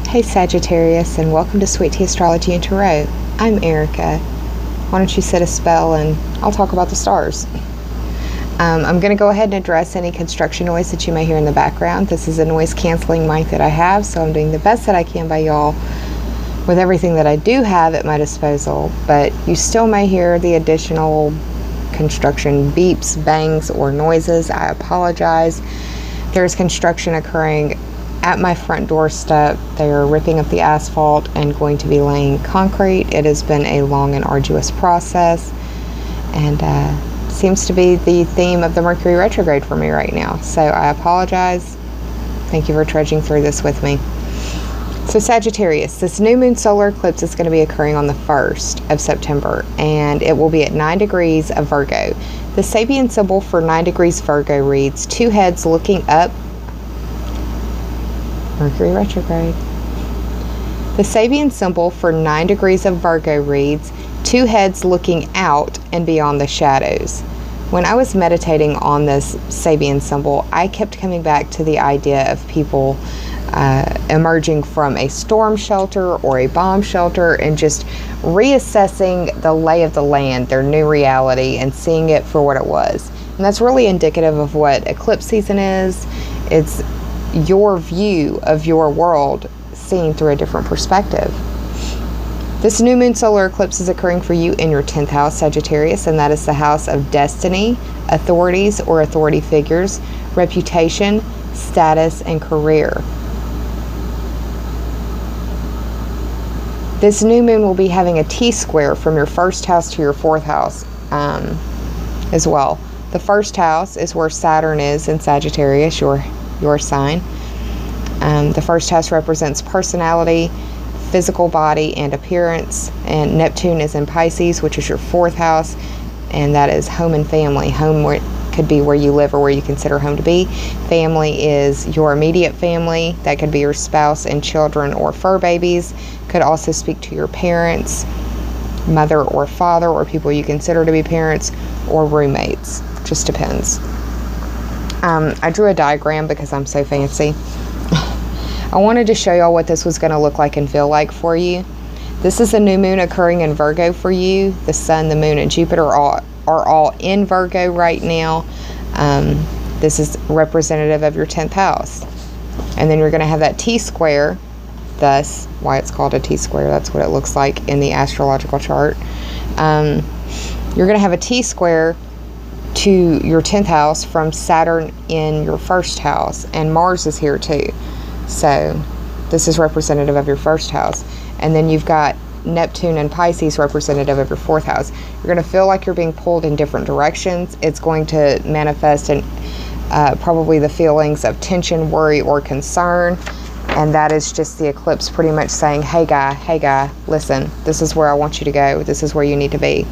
Hey Sagittarius, and welcome to Sweet Tea Astrology and Tarot. I'm Erica. Why don't you set a spell and I'll talk about the stars. I'm going to go ahead and address any construction noise that you may hear in the background. This is a noise canceling mic that I have, so I'm doing the best that I can by y'all with everything that I do have at my disposal, but you still may hear the additional construction beeps, bangs, or noises. I apologize. There's construction occurring at my front doorstep. They are ripping up the asphalt and going to be laying concrete. It has been a long and arduous process, and seems to be the theme of the Mercury retrograde for me right now. So I apologize. Thank you for trudging through this with me. So Sagittarius, this new moon solar eclipse is going to be occurring on the 1st of September, and it will be at 9 degrees of Virgo. The Sabian symbol for 9 degrees Virgo reads, two heads looking up. Mercury retrograde. The Sabian symbol for 9 degrees of Virgo reads, two heads looking out and beyond the shadows. When I was meditating on this Sabian symbol, I kept coming back to the idea of people emerging from a storm shelter or a bomb shelter and just reassessing the lay of the land, their new reality, and seeing it for what it was. And that's really indicative of what eclipse season is. It's your view of your world seen through a different perspective. This new moon solar eclipse is occurring for you in your 10th house, Sagittarius, and that is the house of destiny, authorities or authority figures, reputation, status, and career. This new moon will be having a T-square from your 1st house to your 4th house as well. The 1st house is where Saturn is in Sagittarius, your sign. The 1st house represents personality, physical body, and appearance, and Neptune is in Pisces, which is your 4th house, and that is home and family. Home could be where you live or where you consider home to be. Family is your immediate family. That could be your spouse and children or fur babies. Could also speak to your parents, mother or father, or people you consider to be parents, or roommates. Just depends. I drew a diagram because I'm so fancy. I wanted to show y'all what this was going to look like and feel like for you. This is a new moon occurring in Virgo for you. The sun, the moon, and Jupiter are all in Virgo right now. This is representative of your 10th house. And then you're going to have that T-square, thus why it's called a T-square. That's what it looks like in the astrological chart. You're going to have a T-square to your 10th house from Saturn in your 1st house, and Mars is here too. So this is representative of your 1st house. And then you've got Neptune and Pisces representative of your 4th house. You're going to feel like you're being pulled in different directions. It's going to manifest in probably the feelings of tension, worry, or concern. And that is just the eclipse pretty much saying, hey guy, listen, this is where I want you to go. This is where you need to be.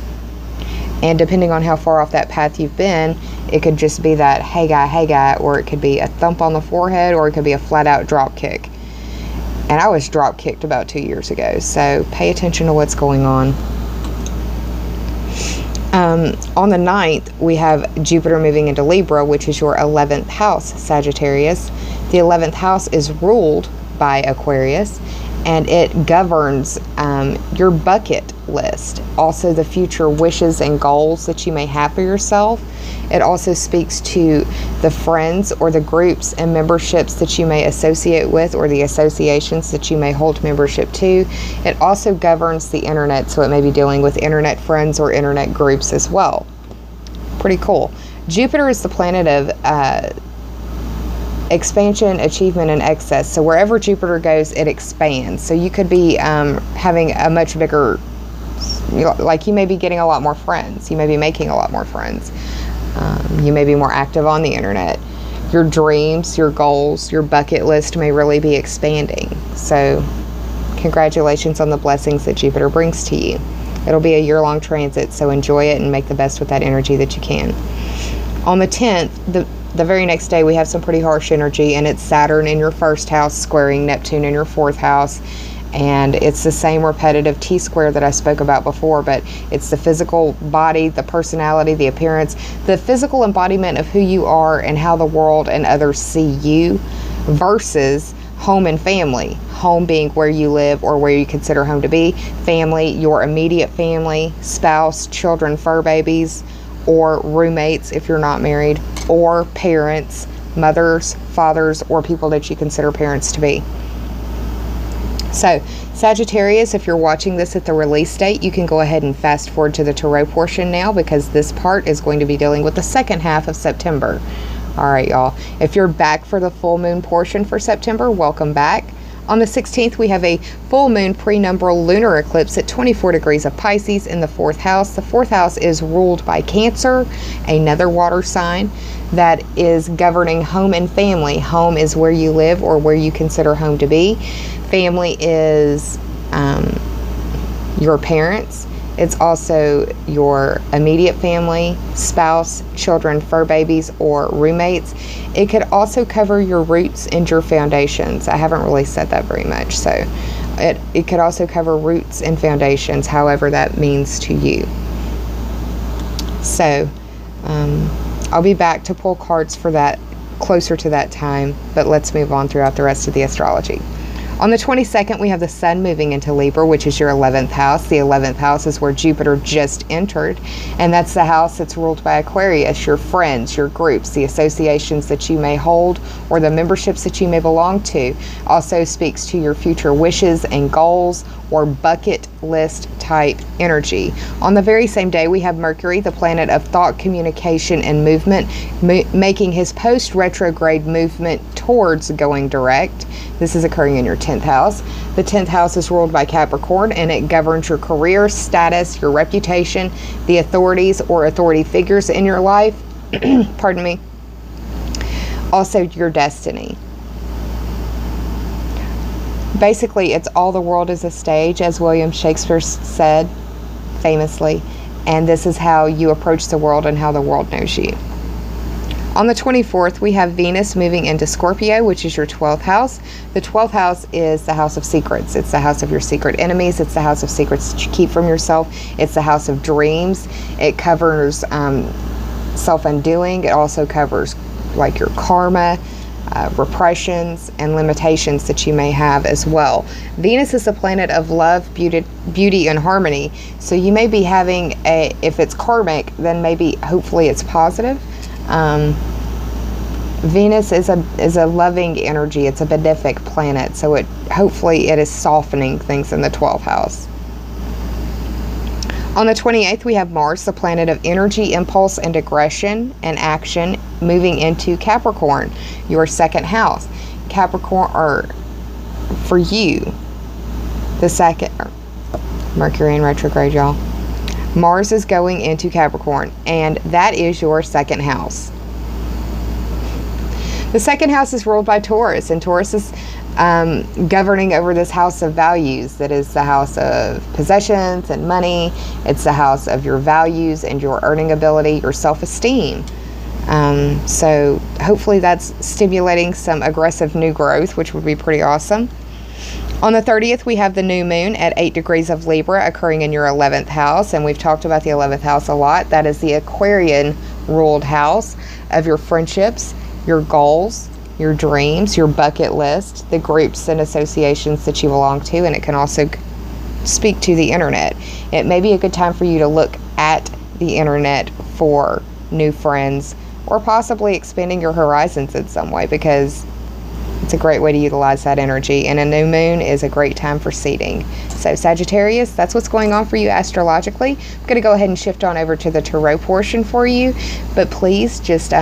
And depending on how far off that path you've been, it could just be that, hey guy, or it could be a thump on the forehead, or it could be a flat out drop kick. And I was drop kicked about 2 years ago, so pay attention to what's going on. On the 9th, we have Jupiter moving into Libra, which is your 11th house, Sagittarius. The 11th house is ruled by Aquarius, and it governs your bucket list, also the future wishes and goals that you may have for yourself. It also speaks to the friends or the groups and memberships that you may associate with, or the associations that you may hold membership to. It also governs the internet, so it may be dealing with internet friends or internet groups as well. Pretty cool. Jupiter is the planet of expansion, achievement, and excess. So wherever Jupiter goes, it expands. So you could be having a much bigger, like you may be getting a lot more friends. You may be making a lot more friends. You may be more active on the internet. Your dreams, your goals, your bucket list may really be expanding. So congratulations on the blessings that Jupiter brings to you. It'll be a year-long transit, so enjoy it and make the best with that energy that you can. On the 10th, the very next day, we have some pretty harsh energy, and it's Saturn in your 1st house squaring Neptune in your 4th house. And it's the same repetitive T-square that I spoke about before, but it's the physical body, the personality, the appearance, the physical embodiment of who you are and how the world and others see you, versus home and family. Home being where you live or where you consider home to be. Family, your immediate family, spouse, children, fur babies, or roommates if you're not married, or parents, mothers, fathers, or people that you consider parents to be. So, Sagittarius, if you're watching this at the release date, you can go ahead and fast forward to the tarot portion now, because this part is going to be dealing with the second half of September. All right, y'all. If you're back for the full moon portion for September, welcome back. On the 16th, we have a full moon prenumbral lunar eclipse at 24 degrees of Pisces in the 4th house. The 4th house is ruled by Cancer, another water sign that is governing home and family. Home is where you live or where you consider home to be. Family is your parents. It's also your immediate family, spouse, children, fur babies, or roommates. It could also cover your roots and your foundations. I haven't really said that very much. So it could also cover roots and foundations, however that means to you. So I'll be back to pull cards for that closer to that time, but let's move on throughout the rest of the astrology. On the 22nd, we have the sun moving into Libra, which is your 11th house. The 11th house is where Jupiter just entered, and that's the house that's ruled by Aquarius, your friends, your groups, the associations that you may hold, or the memberships that you may belong to. Also speaks to your future wishes and goals, or bucket list type energy. On the very same day, we have Mercury, the planet of thought, communication, and movement, making his post-retrograde movement towards going direct. This is occurring in your 10th house. The 10th house is ruled by Capricorn, and it governs your career, status, your reputation, the authorities or authority figures in your life, pardon me, also your destiny. Basically, it's all the world is a stage, as William Shakespeare said famously, and this is how you approach the world and how the world knows you. On the 24th, we have Venus moving into Scorpio, which is your 12th house. The 12th house is the house of secrets. It's the house of your secret enemies. It's the house of secrets that you keep from yourself. It's the house of dreams. It covers self-undoing. It also covers like your karma, repressions, and limitations that you may have as well. Venus is the planet of love, beauty, and harmony. So you may be having if it's karmic, then maybe hopefully it's positive. Venus is a loving energy. It's a benefic planet, so hopefully it is softening things in the 12th house. On the 28th, we have Mars, the planet of energy, impulse, and aggression and action, moving into Capricorn, your 2nd house. Capricorn, or for you, the second, Mercury in retrograde, y'all. Mars is going into Capricorn, and that is your 2nd house. The 2nd house is ruled by Taurus, and Taurus is governing over this house of values. That is the house of possessions and money. It's the house of your values and your earning ability, your self-esteem. So hopefully that's stimulating some aggressive new growth, which would be pretty awesome. On the 30th, we have the new moon at 8 degrees of Libra occurring in your 11th house, and we've talked about the 11th house a lot. That is the Aquarian ruled house of your friendships, your goals, your dreams, your bucket list, the groups and associations that you belong to, and it can also speak to the internet. It may be a good time for you to look at the internet for new friends, or possibly expanding your horizons in some way, because it's a great way to utilize that energy, and a new moon is a great time for seeding. So Sagittarius, that's what's going on for you astrologically. I'm going to go ahead and shift on over to the tarot portion for you, but please just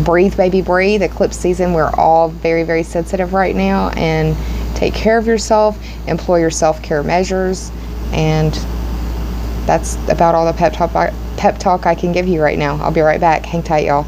breathe, baby, breathe. Eclipse season, we're all very, very sensitive right now, and take care of yourself, employ your self-care measures, and that's about all the pep talk I can give you right now. I'll be right back. Hang tight, y'all.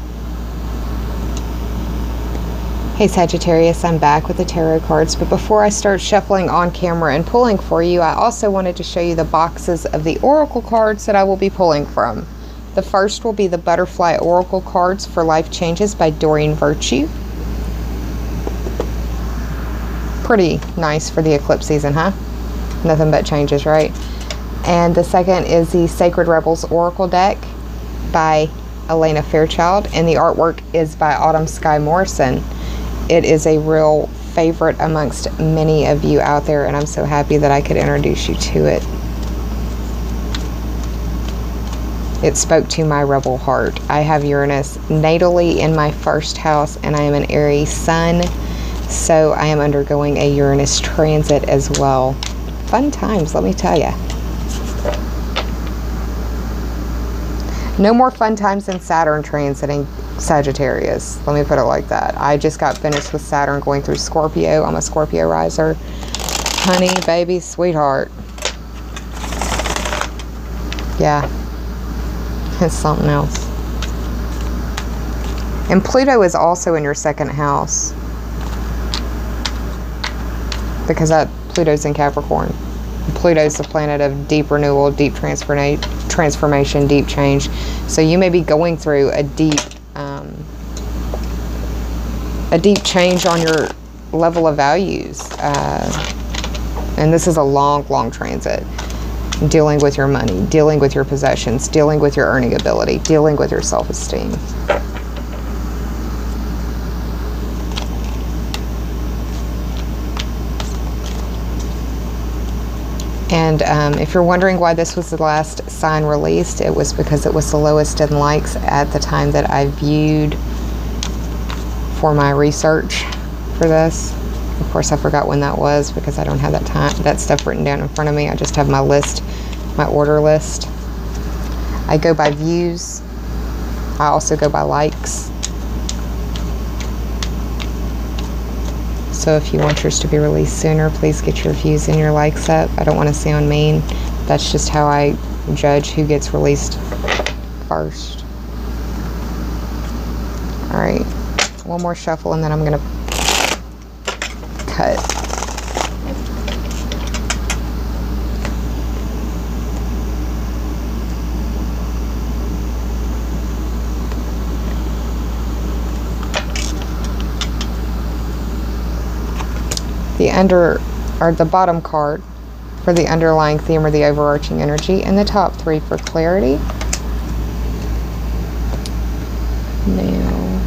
Hey Sagittarius, I'm back with the tarot cards, but before I start shuffling on camera and pulling for you, I also wanted to show you the boxes of the oracle cards that I will be pulling from. The first will be the Butterfly Oracle Cards for Life Changes by Doreen Virtue. Pretty nice for the eclipse season, huh? Nothing but changes, right? And the second is the Sacred Rebels Oracle deck by Elena Fairchild, and the artwork is by Autumn Sky Morrison. It is a real favorite amongst many of you out there, and I'm so happy that I could introduce you to it. It spoke to my rebel heart. I have Uranus natally in my first house, and I am an Aries sun, so I am undergoing a Uranus transit as well. Fun times, let me tell you. No more fun times than Saturn transiting Sagittarius. Let me put it like that. I just got finished with Saturn going through Scorpio. I'm a Scorpio riser. Honey, baby, sweetheart. Yeah. It's something else. And Pluto is also in your second house. Because Pluto's in Capricorn. Pluto's the planet of deep renewal, deep transformation, deep change. So you may be going through a deep change on your level of values. And this is a long, long transit. Dealing with your money, dealing with your possessions, dealing with your earning ability, dealing with your self-esteem. And if you're wondering why this was the last sign released, it was because it was the lowest in likes at the time that I viewed for my research for this. Of course, I forgot when that was because I don't have that stuff written down in front of me. I just have my list, my order list. I go by views. I also go by likes. So if you want yours to be released sooner, please get your views and your likes up. I don't want to sound mean. That's just how I judge who gets released first. All right, one more shuffle and then I'm going to cut. The bottom card for the underlying theme or the overarching energy, and the top three for clarity. Now,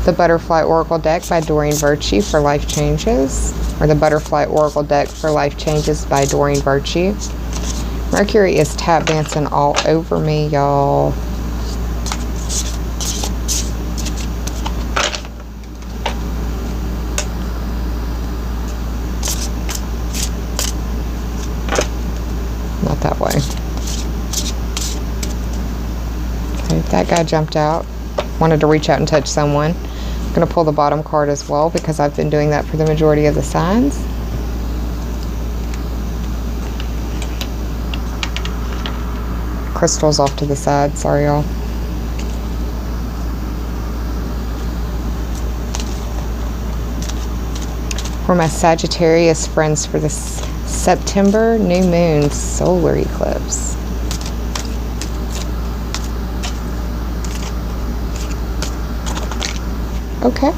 the Butterfly Oracle deck by Doreen Virtue for Life Changes, or the Butterfly Oracle deck for Life Changes by Doreen Virtue. Mercury is tap dancing all over me, y'all. Not that way. Okay, that guy jumped out. Wanted to reach out and touch someone. I'm going to pull the bottom card as well because I've been doing that for the majority of the signs. Crystals off to the side. Sorry, y'all. For my Sagittarius friends for this September new moon solar eclipse. Okay.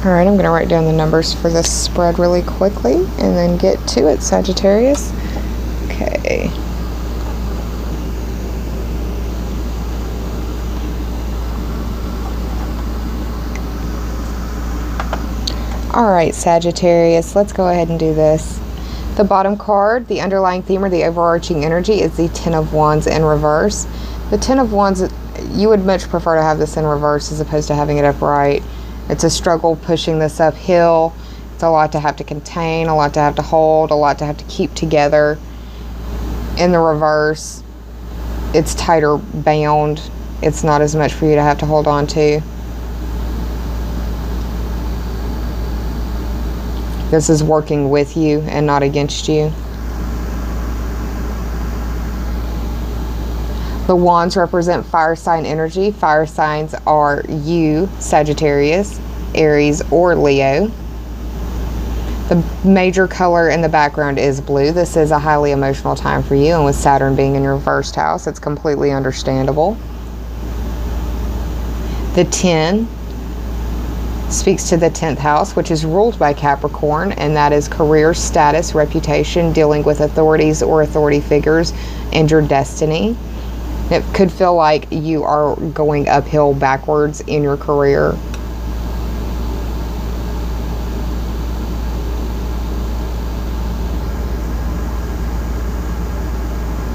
Alright, I'm going to write down the numbers for this spread really quickly and then get to it, Sagittarius. Okay. Alright, Sagittarius, let's go ahead and do this. The bottom card, the underlying theme or the overarching energy, is the Ten of Wands in reverse. The Ten of Wands, you would much prefer to have this in reverse as opposed to having it upright. It's a struggle pushing this uphill. It's a lot to have to contain, a lot to have to hold, a lot to have to keep together. In the reverse, it's tighter bound. It's not as much for you to have to hold on to. This is working with you and not against you. The wands represent fire sign energy. Fire signs are you, Sagittarius. Aries, or Leo. The major color in the background is blue. This is a highly emotional time for you, and with Saturn being in your first house, it's completely understandable. The 10 speaks to the 10th house, which is ruled by Capricorn, and that is career, status, reputation, dealing with authorities or authority figures, and your destiny. It could feel like you are going uphill backwards in your career.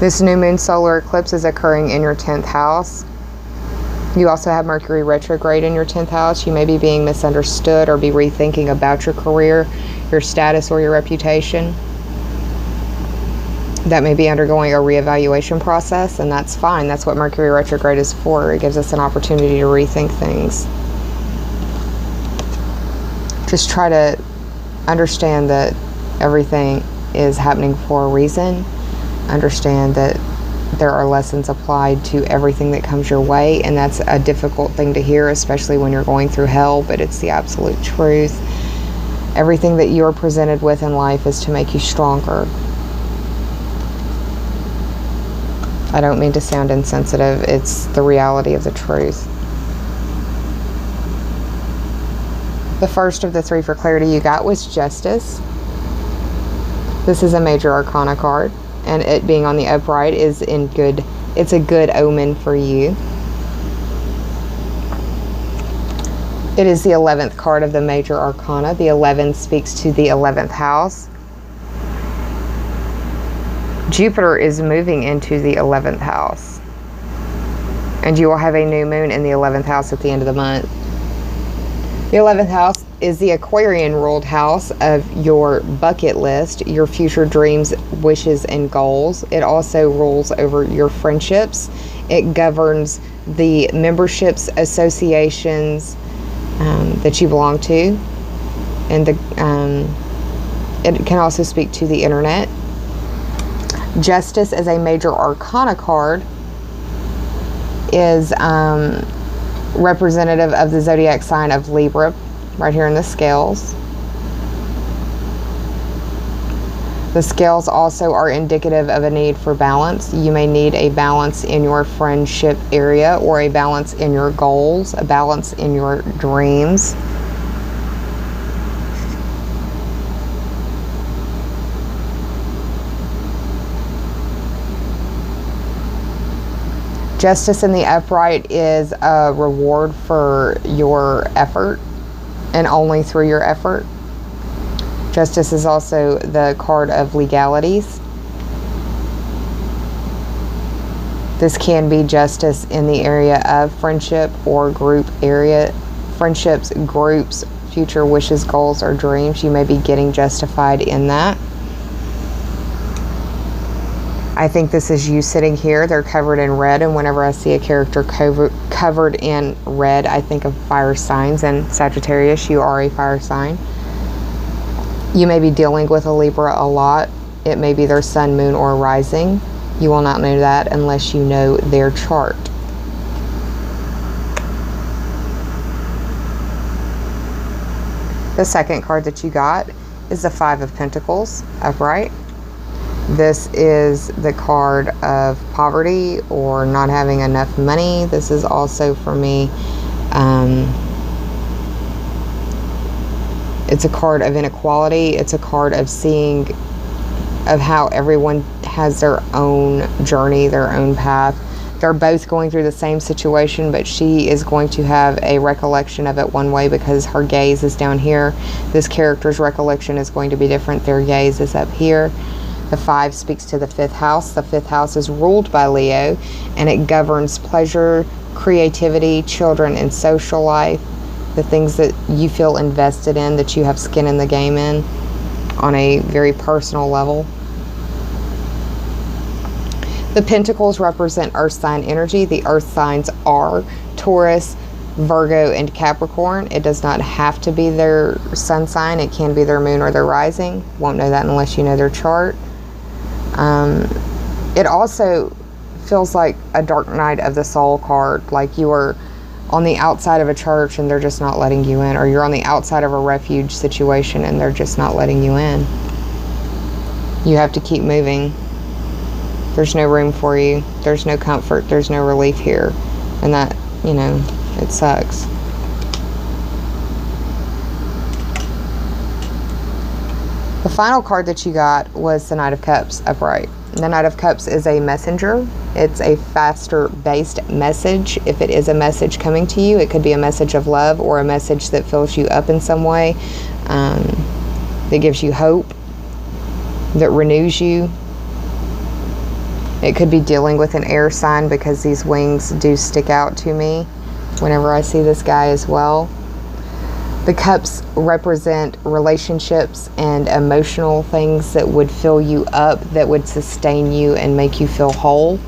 This new moon solar eclipse is occurring in your 10th house. You also have Mercury retrograde in your 10th house. You may be being misunderstood or be rethinking about your career, your status, or your reputation. That may be undergoing a reevaluation process, and that's fine. That's what Mercury retrograde is for. It gives us an opportunity to rethink things. Just try to understand that everything is happening for a reason. Understand that there are lessons applied to everything that comes your way, and that's a difficult thing to hear, especially when you're going through hell, but it's the absolute truth. Everything that you're presented with in life is to make you stronger. I don't mean to sound insensitive, it's the reality of the truth. The first of the 3 for clarity you got was Justice. This is a major Arcana card, and it being on the upright is it's a good omen for you. It is the 11th card of the major Arcana. The 11 speaks to the 11th house. Jupiter is moving into the 11th house, and you will have a new moon in the 11th house at the end of the month. The 11th house is the Aquarian ruled house of your bucket list, your future dreams, wishes, and goals. It also rules over your friendships. It governs the memberships, associations that you belong to, and it can also speak to the internet. Justice as a major Arcana card is representative of the zodiac sign of Libra, right here in the scales. The scales also are indicative of a need for balance. You may need a balance in your friendship area, or a balance in your goals, a balance in your dreams. Justice in the upright is a reward for your effort, and only through your effort. Justice is also the card of legalities. This can be justice in the area of friendship or group area. Friendships, groups, future wishes, goals, or dreams. You may be getting justified in that. I think this is you sitting here. They're covered in red, and whenever I see a character covered in red, I think of fire signs, and Sagittarius, you are a fire sign. You may be dealing with a Libra a lot. It may be their sun, moon, or rising. You will not know that unless you know their chart. The second card that you got is the 5 of Pentacles, upright. This is the card of poverty or not having enough money. This is also for me, it's a card of inequality. It's a card of seeing of how everyone has their own journey, their own path. They're both going through the same situation, but she is going to have a recollection of it one way because her gaze is down here. This character's recollection is going to be different. Their gaze is up here. The 5 speaks to the 5th house. The 5th house is ruled by Leo, and it governs pleasure, creativity, children, and social life. The things that you feel invested in, that you have skin in the game in on a very personal level. The Pentacles represent Earth sign energy. The Earth signs are Taurus, Virgo, and Capricorn. It does not have to be their sun sign. It can be their moon or their rising. Won't know that unless you know their chart. It also feels like a dark night of the soul card, like you are on the outside of a church and they're just not letting you in, or you're on the outside of a refuge situation and they're just not letting you in. You have to keep moving. There's no room for you. There's no comfort. There's no relief here. And that, you know, it sucks. The final card that you got was the Knight of Cups upright. The Knight of Cups is a messenger. It's a faster based message. If it is a message coming to you, it could be a message of love or a message that fills you up in some way, that gives you hope, that renews you. It could be dealing with an air sign, because these wings do stick out to me whenever I see this guy as well. The cups represent relationships and emotional things that would fill you up, that would sustain you and make you feel whole.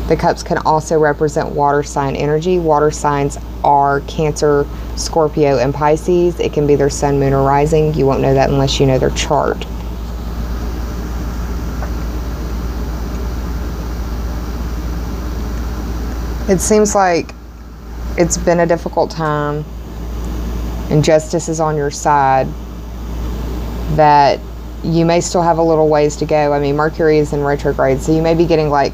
The cups can also represent water sign energy. Water signs are Cancer, Scorpio, and Pisces. It can be their sun, moon, or rising. You won't know that unless you know their chart. It seems like it's been a difficult time, and justice is on your side, that you may still have a little ways to go. I mean, Mercury is in retrograde, so you may be getting like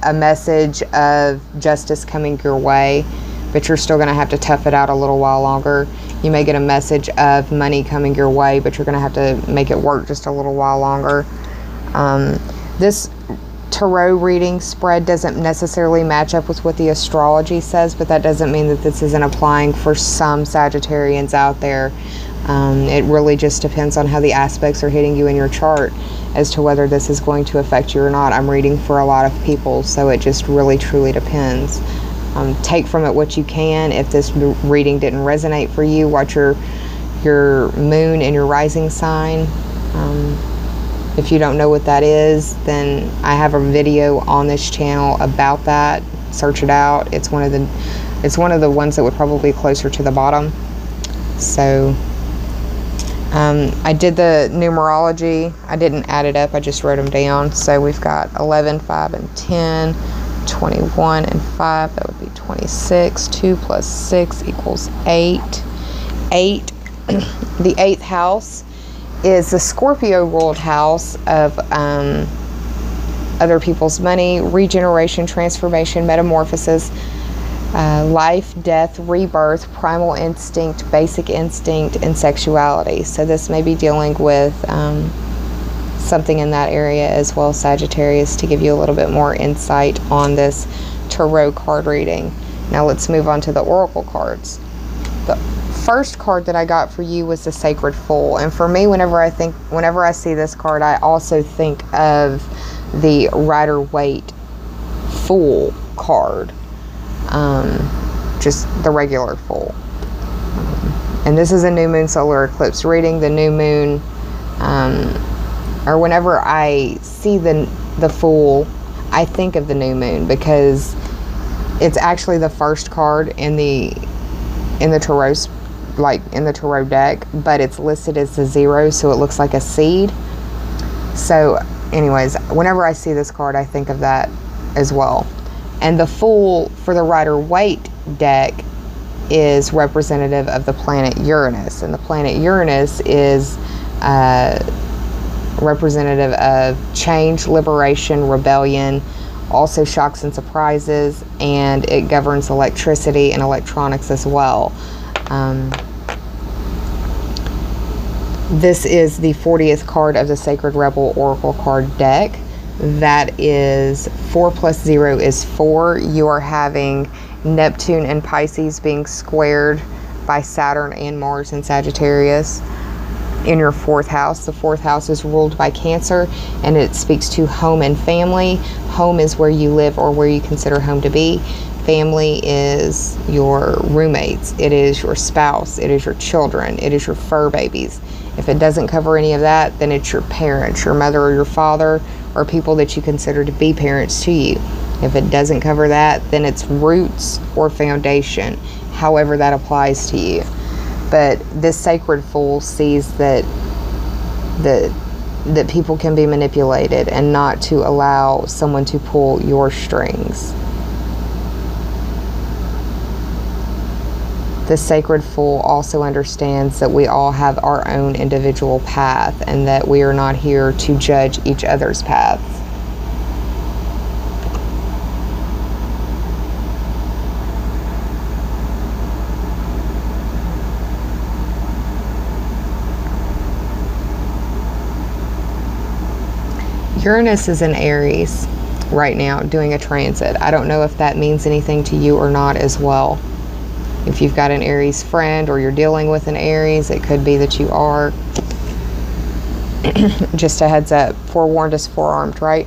a message of justice coming your way, but you're still going to have to tough it out a little while longer. You may get a message of money coming your way, but you're going to have to make it work just a little while longer. This tarot reading spread doesn't necessarily match up with what the astrology says, but that doesn't mean that this isn't applying for some Sagittarians out there. It really just depends on how the aspects are hitting you in your chart as to whether this is going to affect you or not. I'm reading for a lot of people, so it just really truly depends. Take from it what you can. If this reading didn't resonate for you, watch your moon and your rising sign. If you don't know what that is, then I have a video on this channel about that. Search it out. It's one of the ones that would probably be closer to the bottom. So I did the numerology. I didn't add it up. I just wrote them down. So we've got 11, 5, and 10, 21, and 5. That would be 26. 2 plus 6 equals 8. 8. The 8th house is the Scorpio ruled house of other people's money, regeneration, transformation, metamorphosis, life, death, rebirth, primal instinct, basic instinct, and sexuality. So this may be dealing with something in that area as well, Sagittarius, to give you a little bit more insight on this tarot card reading. Now let's move on to the oracle cards. The first card that I got for you was the Sacred Fool, and for me, whenever I see this card, I also think of the Rider-Waite Fool card, just the regular Fool. And this is a new moon solar eclipse reading. The new moon, or whenever I see the Fool, I think of the new moon, because it's actually the first card in the tarot, like in the tarot deck, but it's listed as the 0, so it looks like a seed. So anyways, whenever I see this card, I think of that as well. And the Fool for the Rider-Waite deck is representative of the planet Uranus, and the planet Uranus is representative of change, liberation, rebellion, also shocks and surprises, and it governs electricity and electronics as well. This is the 40th card of the Sacred Rebel Oracle card deck. That is 4 plus 0 is 4. You are having Neptune and Pisces being squared by Saturn and Mars in Sagittarius in your 4th house. The 4th house is ruled by Cancer, and it speaks to home and family. Home is where you live or where you consider home to be. Family is your roommates. It is your spouse. It is your children. It is your fur babies. If it doesn't cover any of that, then it's your parents, your mother or your father, or people that you consider to be parents to you. If it doesn't cover that, then it's roots or foundation, however that applies to you. But this Sacred Fool sees that people can be manipulated, and not to allow someone to pull your strings. The Sacred Fool also understands that we all have our own individual path and that we are not here to judge each other's paths. Uranus is in Aries right now doing a transit. I don't know if that means anything to you or not as well. If you've got an Aries friend or you're dealing with an Aries, it could be that you are. Just a heads up, forewarned is forearmed, right?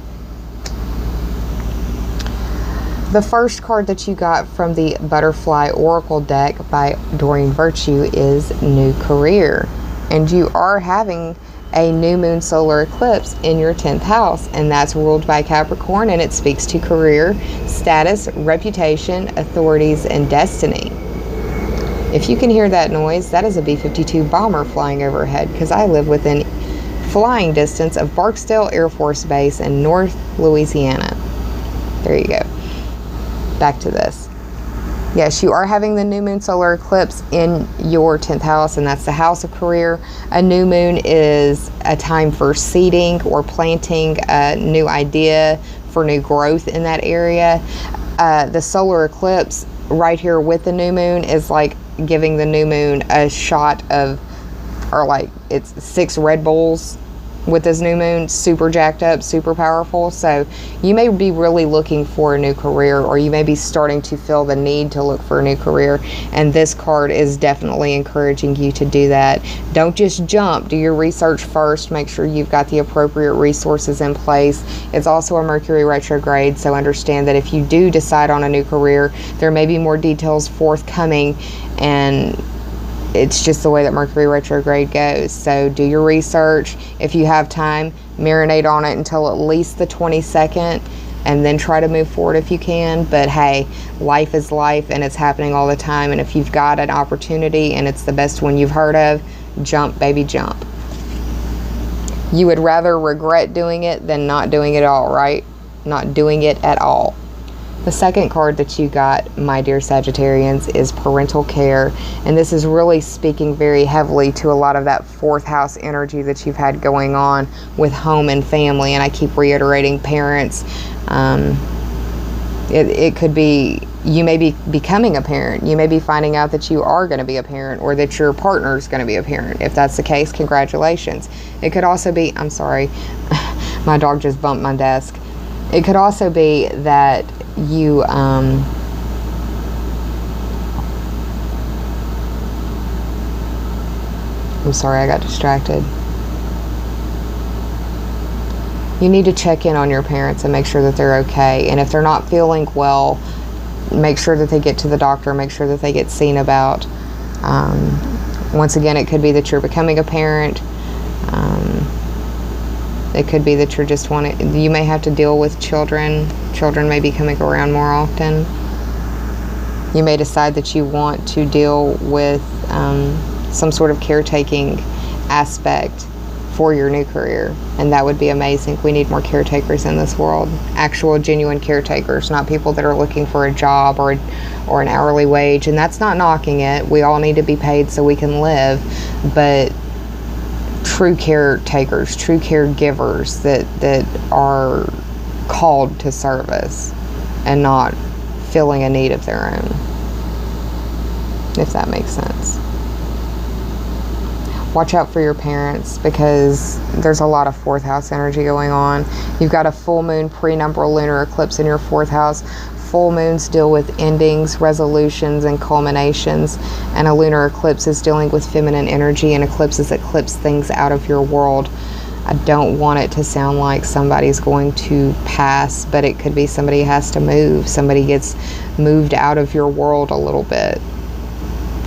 The first card that you got from the Butterfly Oracle deck by Doreen Virtue is New Career. And you are having a new moon solar eclipse in your 10th house, and that's ruled by Capricorn, and it speaks to career, status, reputation, authorities, and destiny. If you can hear that noise, that is a B-52 bomber flying overhead, because I live within flying distance of Barksdale Air Force Base in North Louisiana. There you go. Back to this. Yes, you are having the new moon solar eclipse in your 10th house, and that's the house of career. A new moon is a time for seeding or planting a new idea for new growth in that area. The solar eclipse right here with the new moon is like giving the new moon a shot of, or like it's 6 Red Bulls with this new moon, super jacked up, super powerful. So you may be really looking for a new career, or you may be starting to feel the need to look for a new career, and this card is definitely encouraging you to do that. Don't just jump. Do your research first. Make sure you've got the appropriate resources in place. It's also a Mercury retrograde, so understand that if you do decide on a new career, there may be more details forthcoming, and it's just the way that Mercury retrograde goes. So do your research. If you have time, marinate on it until at least the 22nd, and then try to move forward if you can. But hey, life is life, and it's happening all the time. And if you've got an opportunity and it's the best one you've heard of, jump, baby, jump. You would rather regret doing it than not doing it at all, right? Not doing it at all. The second card that you got, my dear Sagittarians, is Parental Care, and this is really speaking very heavily to a lot of that 4th house energy that you've had going on with home and family. And I keep reiterating parents. It could be, you may be becoming a parent. You may be finding out that you are going to be a parent, or that your partner is going to be a parent. If that's the case, congratulations. It could also be, I'm sorry, my dog just bumped my desk. It could also be that you I'm sorry, I got distracted. You need to check in on your parents and make sure that they're okay. And if they're not feeling well, make sure that they get to the doctor, make sure that they get seen about. Once again, it could be that you're becoming a parent. It could be that you're just you may have to deal with children. Children may be coming around more often. You may decide that you want to deal with some sort of caretaking aspect for your new career, and that would be amazing. We need more caretakers in this world. Actual, genuine caretakers, not people that are looking for a job or an hourly wage. And that's not knocking it. We all need to be paid so we can live, but true caretakers, true caregivers that are called to service and not filling a need of their own, if that makes sense. Watch out for your parents, because there's a lot of 4th house energy going on. You've got a full moon prenumbral lunar eclipse in your 4th house. Full moons deal with endings, resolutions, and culminations, and a lunar eclipse is dealing with feminine energy, and eclipses eclipse things out of your world. I don't want it to sound like somebody's going to pass, but it could be somebody has to move. Somebody gets moved out of your world a little bit,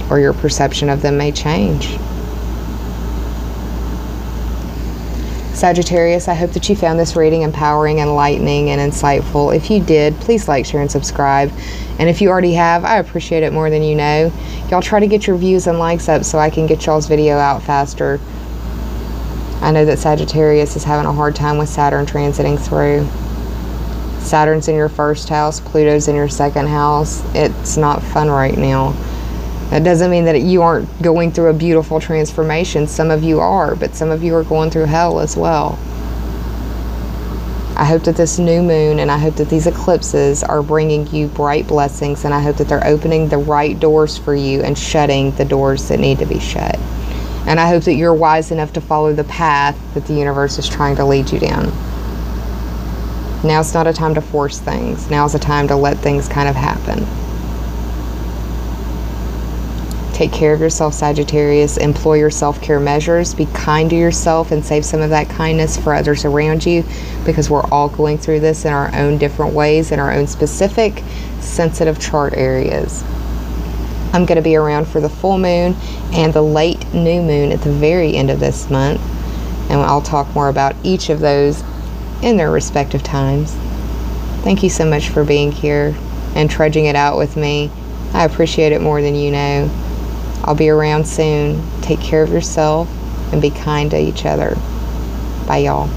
or your perception of them may change. Sagittarius, I hope that you found this reading empowering, enlightening, and insightful. If you did, please like, share, and subscribe. And if you already have, I appreciate it more than you know. Y'all try to get your views and likes up so I can get y'all's video out faster. I know that Sagittarius is having a hard time with Saturn transiting through. Saturn's in your 1st house, Pluto's in your 2nd house. It's not fun right now. That doesn't mean that you aren't going through a beautiful transformation. Some of you are, but some of you are going through hell as well. I hope that this new moon and I hope that these eclipses are bringing you bright blessings, and I hope that they're opening the right doors for you and shutting the doors that need to be shut. And I hope that you're wise enough to follow the path that the universe is trying to lead you down. Now's not a time to force things. Now's a time to let things kind of happen. Take care of yourself, Sagittarius. Employ your self-care measures. Be kind to yourself and save some of that kindness for others around you, because we're all going through this in our own different ways, in our own specific, sensitive chart areas. I'm going to be around for the full moon and the late new moon at the very end of this month, and I'll talk more about each of those in their respective times. Thank you so much for being here and trudging it out with me. I appreciate it more than you know. I'll be around soon. Take care of yourself and be kind to each other. Bye, y'all.